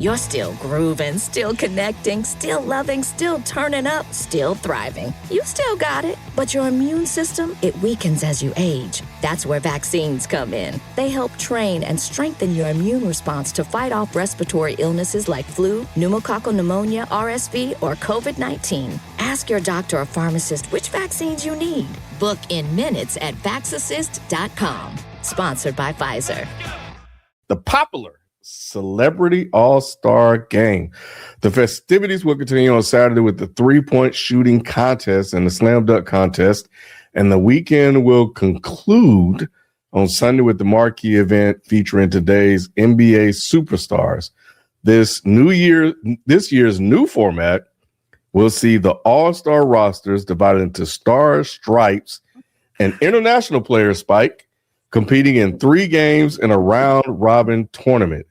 You're still grooving, still connecting, still loving, still turning up, still thriving. You still got it, but your immune system, it weakens as you age. That's where vaccines come in. They help train and strengthen your immune response to fight off respiratory illnesses like flu, pneumococcal pneumonia, RSV, or COVID-19. Ask your doctor or pharmacist which vaccines you need. Book in minutes at vaxassist.com. Sponsored by Pfizer. The popular Celebrity All-Star Game. The festivities will continue on Saturday with the 3-point shooting contest and the slam dunk contest, and the weekend will conclude on Sunday with the marquee event featuring today's NBA superstars. This year's new format will see the All-Star rosters divided into stars, stripes, and international players, Spike, competing in 3 games in a round-robin tournament.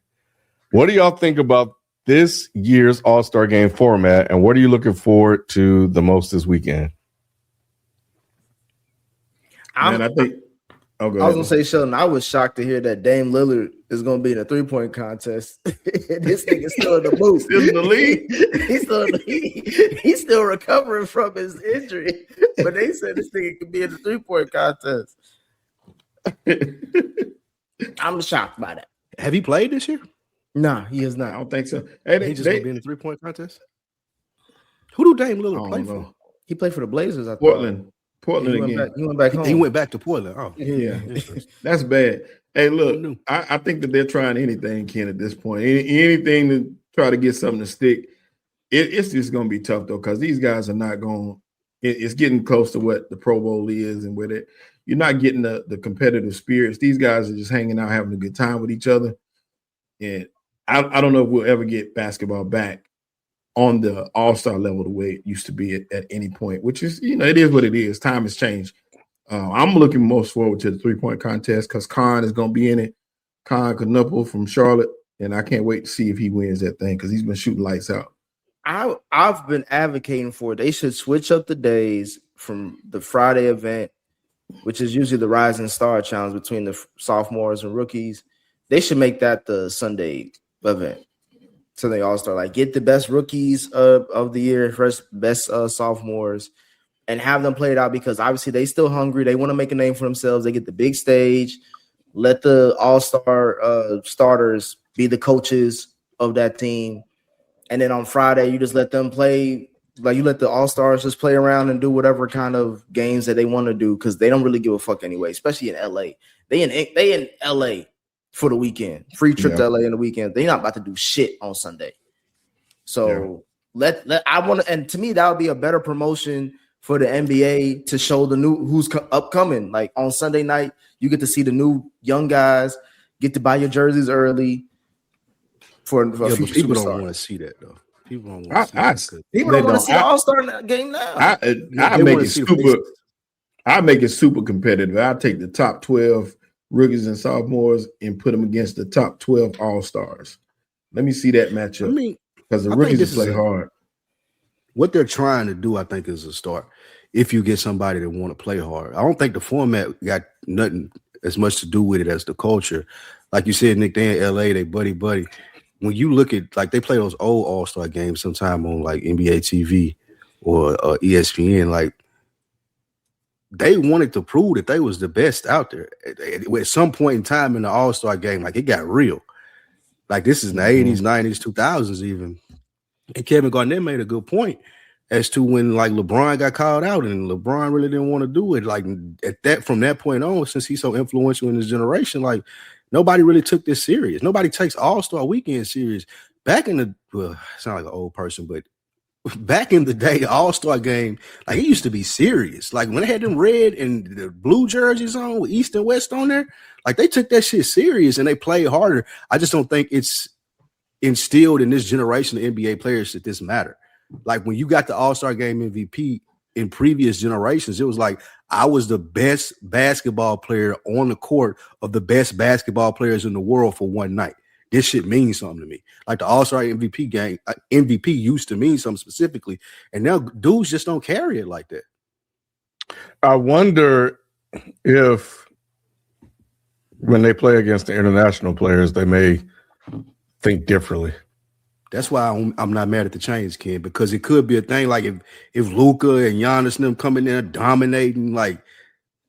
What do y'all think about this year's All-Star Game format, and what are you looking forward to the most this weekend? I was going to say, Sheldon, I was shocked to hear that Dame Lillard is going to be in a 3-point contest. This nigga's still in the booth. Still in the league? He's still in the league. He's still recovering from his injury. But they said this nigga could be in the 3-point contest. I'm shocked by that. Have he played this year? Nah, he has not. I don't think so. Hey, he just going to be in the 3-point contest? Who do Dame Lillard play for? He played for the Blazers, I thought. Portland he again. He went back home. He went back to Portland. Oh, yeah. That's bad. Hey, look, I think that they're trying anything, Ken, at this point. Anything to try to get something to stick. It's just going to be tough, though, because these guys are not going – it's getting close to what the Pro Bowl is and with it. You're not getting the competitive spirits. These guys are just hanging out, having a good time with each other. And I don't know if we'll ever get basketball back on the all-star level the way it used to be at any point, which is, it is what it is. Time has changed. I'm looking most forward to the 3-point contest because Khan is going to be in it. Khan Knuppel from Charlotte, and I can't wait to see if he wins that thing because he's been shooting lights out. I've been advocating for it. They should switch up the days from the Friday event, which is usually the Rising Star Challenge between the sophomores and rookies. They should make that the Sunday event. Sunday All-Star. Like, get the best rookies of the year, best sophomores, and have them play it out because obviously they still hungry. They want to make a name for themselves. They get the big stage. Let the All-Star starters be the coaches of that team. And then on Friday, you just let them play. Like, you let the All-Stars just play around and do whatever kind of games that they want to do because they don't really give a fuck anyway, especially in L.A. They in L.A. for the weekend. Free trip to LA in the weekend. They're not about to do shit on Sunday. So I want to, and to me, that would be a better promotion for the NBA to show the new who's upcoming. Like on Sunday night, you get to see the new young guys, get to buy your jerseys early for future people superstars. don't want to see that though. People don't want to see that. People don't want to see the All-Star game now. I make it super competitive. I take the top 12 rookies and sophomores and put them against the top 12 All-Stars. Let me see that matchup. I mean, because the rookies play hard. What they're trying to do, I think, is a start. If you get somebody that want to play hard, I don't think the format got nothing as much to do with it as the culture. Like you said, Nick, they in LA, they buddy. When you look at, like, they play those old All-Star games sometime on like NBA TV or ESPN, like, they wanted to prove that they was the best out there. At some point in time in the All-Star game, like, it got real. Like, this is in the 80s, 90s, 2000s even. And Kevin Garnett made a good point as to when, like, LeBron got called out and LeBron really didn't want to do it. Like, from that point on, since he's so influential in his generation, like, nobody really took this serious. Nobody takes All-Star Weekend serious. Back in the, well, I sound like an old person, but back in the day, the All-Star game, like, it used to be serious. Like, when they had them red and the blue jerseys on with East and West on there, like, they took that shit serious and they played harder. I just don't think it's instilled in this generation of NBA players that this matter. Like, when you got the All-Star game MVP in previous generations, it was like, I was the best basketball player on the court of the best basketball players in the world for one night. This shit means something to me. Like, the All-Star MVP game, MVP used to mean something specifically, and now dudes just don't carry it like that. I wonder if when they play against the international players, they may think differently. That's why I'm not mad at the change, Ken, because it could be a thing like if Luka and Giannis and them come in there dominating, like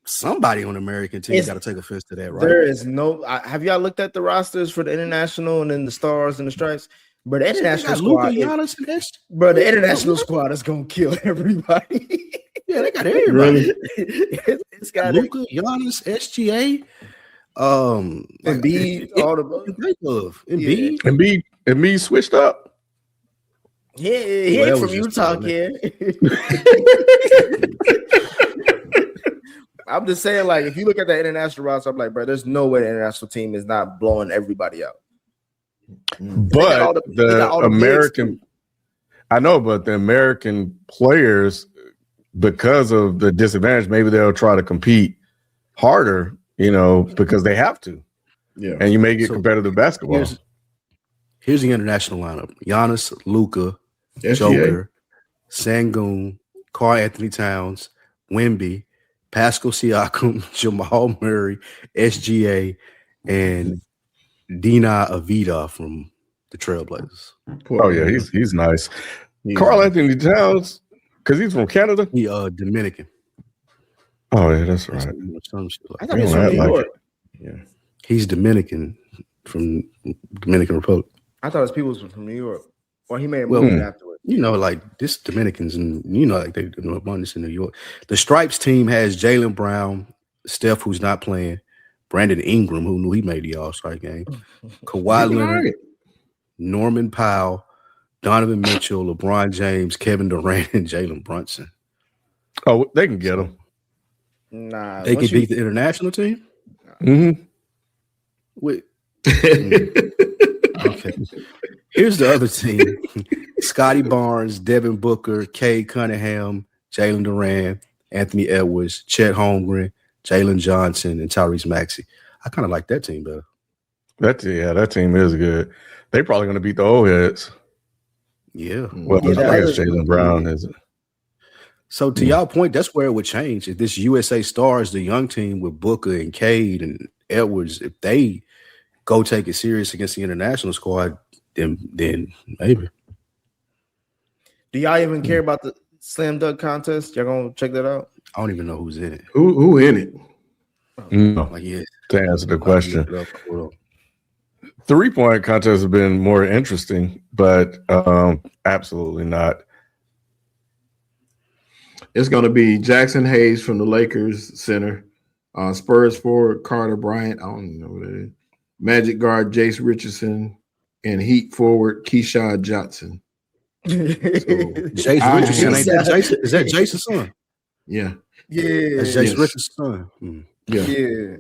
somebody on the American team got to take offense to that, right? There is no. Have y'all looked at the rosters for the international and then the stars and the stripes? But the international squad, Giannis and bro, the international squad is gonna kill everybody. Yeah, they got everybody. It's got Luka, Giannis, SGA, Embiid, all the love. Embiid. Embiid switched up. Yeah, he ain't from Utah, kid. I'm just saying, like, if you look at the international roster, I'm like, bro, there's no way the international team is not blowing everybody out. But the American, I know, but the American players, because of the disadvantage, maybe they'll try to compete harder, because they have to. Yeah. And you may get competitive basketball. Here's the international lineup: Giannis, Luka, Joker, Sengun, Karl Anthony Towns, Wemby, Pascal Siakam, Jamal Murray, SGA, and Dina Avdija from the Trailblazers. Oh yeah, he's nice. Karl Anthony Towns, because he's from Canada. He Dominican. Oh yeah, that's right. I thought he was from New York. Yeah, he's Dominican from Dominican Republic. I thought his people was from New York. Well, he made a movie afterwards. Like this Dominicans and like they do abundance in New York. The Stripes team has Jaylen Brown, Steph, who's not playing, Brandon Ingram, who knew he made the All-Star game, Kawhi Leonard, Norman Powell, Donovan Mitchell, LeBron James, Kevin Durant, and Jalen Brunson. Oh, they can get them. Nah, they can beat the international team. Mm-hmm. Wait. Okay. Here's the other team: Scotty Barnes, Devin Booker, Cade Cunningham, Jalen Duran, Anthony Edwards, Chet Holmgren, Jalen Johnson, and Tyrese Maxey. I kind of like that team better. That team is good. They're probably going to beat the old heads. Yeah. Well, I guess Jaylen Brown is. So to y'all point, that's where it would change. If this USA Stars, the young team with Booker and Cade and Edwards, if they go take it serious against the international squad, then maybe. Do y'all even care about the slam dunk contest? Y'all gonna check that out? I don't even know who's in it. Who in it? No. To answer the question, 3-point contest has been more interesting, but absolutely not. It's going to be Jackson Hayes from the Lakers center, Spurs forward Carter Bryant. I don't even know who that is. Magic guard Jace Richardson, and Heat forward Keyshawn Johnson. Jace Richardson, ain't that Jason? Is that Jason's son? Yeah. Yeah. That's Jace Richardson's son. Yeah.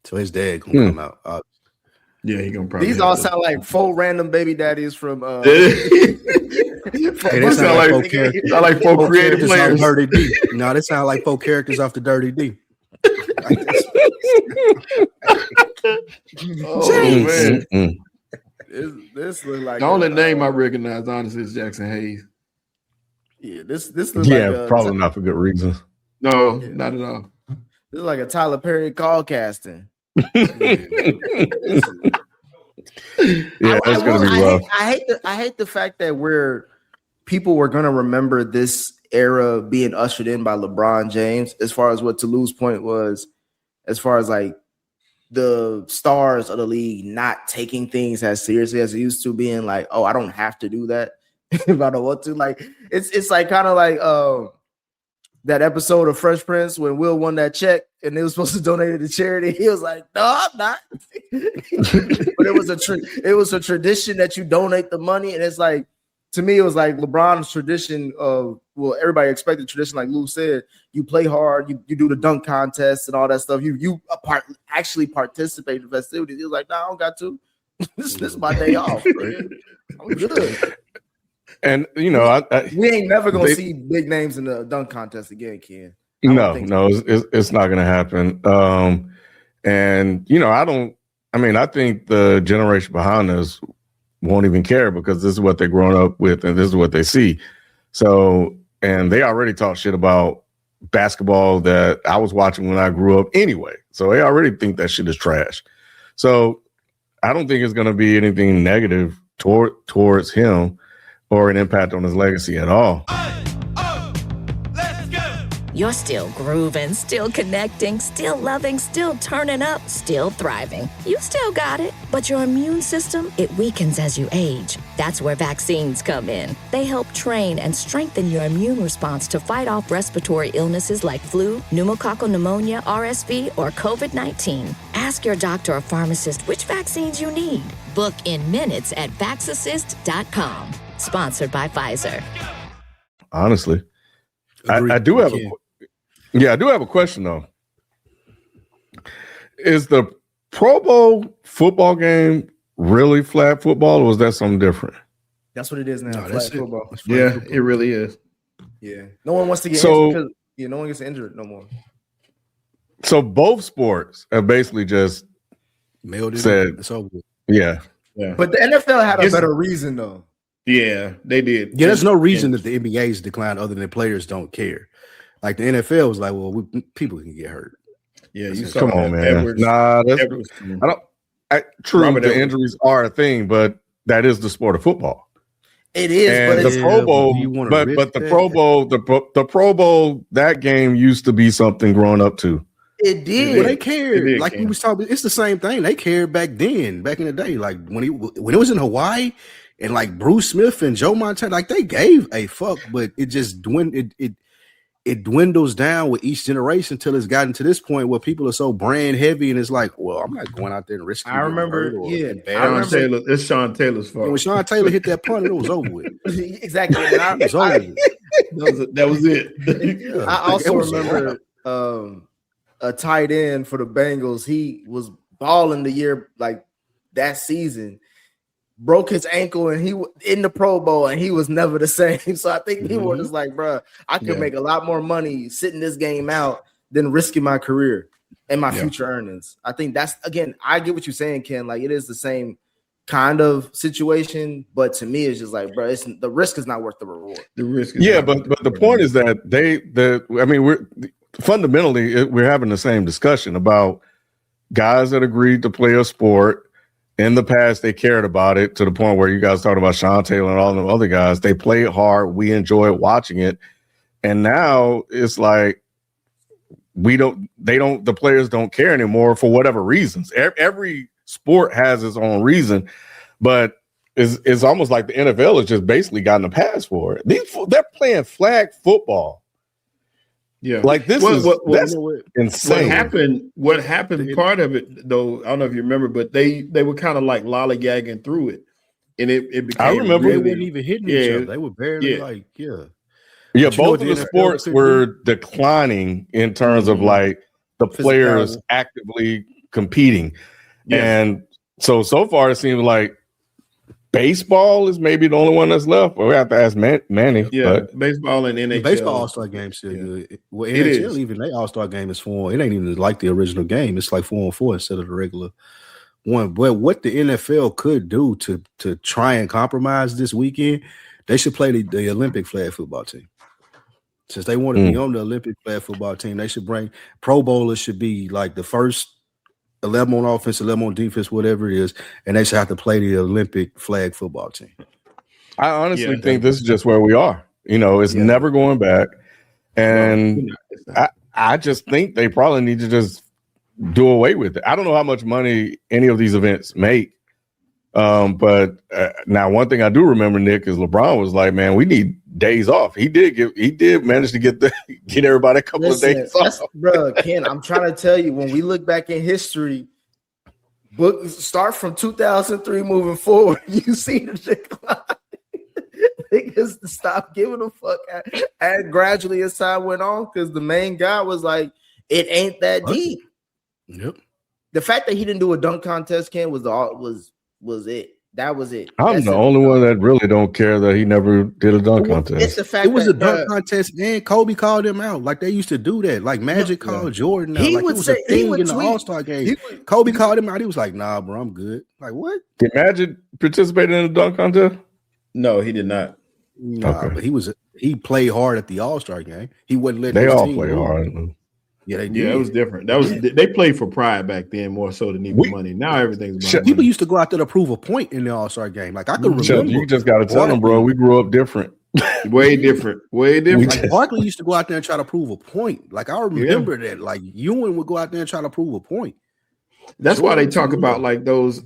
So his dad gonna come out. Yeah, he gonna probably. These all sound like 4 random baby daddies from. They sound like 4 creative players. Dirty D. No, they sound like 4 characters off the Dirty D. Oh man, this look like the only name I recognize honestly is Jackson Hayes. Yeah, this looks like probably not for good reasons. No, not at all. This is like a Tyler Perry call casting. It's gonna be rough. I hate the fact that people were gonna remember this era being ushered in by LeBron James, as far as what Toulouse's point was, as far as like the stars of the league not taking things as seriously as it used to, being like, oh, I don't have to do that if I don't want to. Like it's like kind of like that episode of Fresh Prince when Will won that check and they was supposed to donate it to charity. He was like, no, I'm not. But it was a tradition that you donate the money, and it's like, to me, it was like LeBron's tradition of, well, everybody expected tradition, like Lou said, you play hard, you do the dunk contest and all that stuff. You actually participate in festivities. He was like, no, I don't got to. This is my day off, man. I'm good. And we ain't never gonna see big names in the dunk contest again, Ken. No, it's not gonna happen. I think the generation behind us won't even care because this is what they're growing up with and this is what they see. So, and they already talk shit about basketball that I was watching when I grew up anyway. So they already think that shit is trash. So I don't think it's going to be anything negative towards him or an impact on his legacy at all. You're still grooving, still connecting, still loving, still turning up, still thriving. You still got it, but your immune system, it weakens as you age. That's where vaccines come in. They help train and strengthen your immune response to fight off respiratory illnesses like flu, pneumococcal pneumonia, RSV, or COVID-19. Ask your doctor or pharmacist which vaccines you need. Book in minutes at vaxassist.com. Sponsored by Pfizer. Honestly, I do have a question though. Is the Pro Bowl football game really flag football, or was that something different? That's what it is now. No, flag that's football. Yeah, it really is. Yeah. No one wants to get injured because no one gets injured no more. So both sports have basically just said it's over. Yeah. But the NFL had a better reason though. Yeah, they did. Yeah, there's no reason that the NBA's declined other than players don't care. Like the NFL was like, well, people can get hurt. Yeah, you come on, man. Edwards, I don't. True, Robert the Edwards. Injuries are a thing, but that is the sport of football. It is, and but the Pro Bowl, but the Pro Bowl, the Pro Bowl, that game used to be something growing up too. It did. Well, they cared. Like we was talking, it's the same thing. They cared back then, back in the day. Like when it was in Hawaii, and like Bruce Smith and Joe Montana, like they gave a fuck, but it just it dwindles down with each generation until it's gotten to this point where people are so brand heavy, and it's like, well, I'm not going out there and risking. I remember, it's Sean Taylor's fault. And when Sean Taylor hit that punt, it was over with. Exactly. It was over with. That was it. I also remember a tight end for the Bengals. He was balling the year like that season. Broke his ankle and he in the Pro Bowl and he was never the same. So I think people were just like, bro, I could make a lot more money sitting this game out than risking my career and my future earnings. I think that's, again, I get what you're saying, Ken. Like it is the same kind of situation, but to me, it's just like, bro, the risk is not worth the reward. The risk is but the point is that we're fundamentally we're having the same discussion about guys that agreed to play a sport. In the past, they cared about it to the point where you guys talked about Sean Taylor and all the other guys. They played hard. We enjoyed watching it. And now it's like the players don't care anymore for whatever reasons. Every sport has its own reason, but it's almost like the NFL has just basically gotten a pass for it. They're playing flag football. Yeah, like this that's insane. What happened? Part of it, though, I don't know if you remember, but they were kind of like lollygagging through it, and it became. I remember they weren't even hitting each other. They were barely both of the sports were declining in terms of like the players actively competing, and so far it seems like baseball is maybe the only one that's left. But we have to ask Manny. Yeah, but baseball and NHL. Baseball All-Star game still good. Well, NHL, even their All-Star game is 4. It ain't even like the original game. It's like 4-on-4 instead of the regular one. But what the NFL could do to try and compromise this weekend, they should play the Olympic flag football team. Since they want to be on the Olympic flag football team, they should bring Pro Bowlers should be like the first 11 on offense, 11 on defense, whatever it is, and they should have to play the Olympic flag football team. I honestly think this is just where we are. It's never going back. And I just think they probably need to just do away with it. I don't know how much money any of these events make. But now one thing I do remember, Nick, is LeBron was like, man, we need days off. He did manage to get everybody a couple of days off. Bro, Ken, I'm trying to tell you, when we look back in history, start from 2003 moving forward, you see the decline. Niggas to stop giving a fuck and gradually as time went on, because the main guy was like, it ain't that deep. Yep. The fact that he didn't do a dunk contest, Ken, was it. That was it. I'm the only one that really don't care that he never did a dunk contest. It's the fact it was a dunk contest, and Kobe called him out. Like they used to do that. Like Magic called Jordan out. Like it was a thing in the All-Star game. Kobe called him out. He was like, nah, bro, I'm good. Like, what? Did Magic participate in a dunk contest? No, he did not. Nah, but he played hard at the All-Star game. He wouldn't let they all play hard. Yeah, they did. Yeah, it was different. They played for pride back then more so than even money. Now everything's about People money. used to go out there to prove a point in the All-Star game. Like I could remember. You just got to tell them, bro. We grew up different. Way different. Like Barkley used to go out there and try to prove a point. Like I remember that. Like Ewing would go out there and try to prove a point. That's why they talk about like those,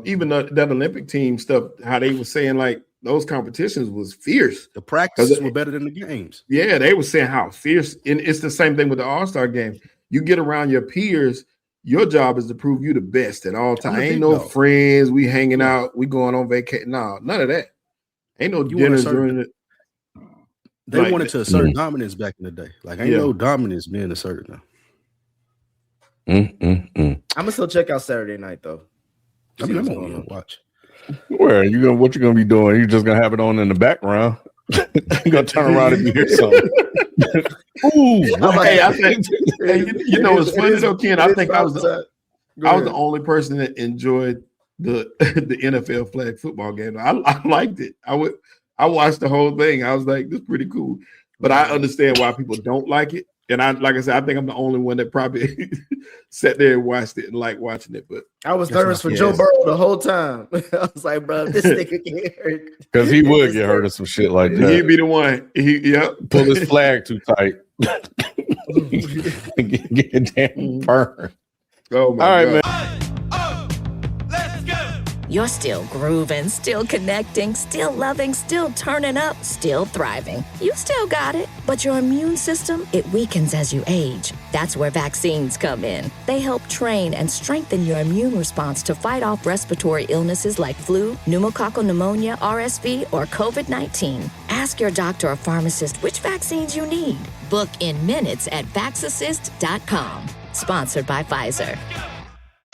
even that Olympic team stuff. How they were saying like those competitions was fierce. The practices were better than the games. Yeah, they were saying how fierce, and it's the same thing with the All-Star game. You get around your peers. Your job is to prove you the best at all times. Ain't no friends. We hanging out. We going on vacation. No, none of that. Ain't no dinners during it. They wanted to assert dominance back in the day. Like ain't no dominance being asserted now. I'm gonna still check out Saturday night though. I mean, I'm gonna watch. Where what you gonna be doing? You just gonna have it on in the background. You gonna turn around and you hear something. Ooh, hey, I think you know it's funny though, Ken. I think I was the only person that enjoyed the NFL flag football game. I liked it. I watched the whole thing. I was like, this is pretty cool. But I understand why people don't like it. And like I said, I think I'm the only one that probably sat there and watched it and liked watching it. But I was nervous for Joe Burrow the whole time. I was like, bro, this nigga get hurt. Because he would get hurt of some shit like that. He'd be the one. Pull his flag too tight. Get damn burned. Oh my God. Man. You're still grooving, still connecting, still loving, still turning up, still thriving. You still got it, but your immune system, it weakens as you age. That's where vaccines come in. They help train and strengthen your immune response to fight off respiratory illnesses like flu, pneumococcal pneumonia, RSV, or COVID-19. Ask your doctor or pharmacist which vaccines you need. Book in minutes at vaxassist.com. Sponsored by Pfizer.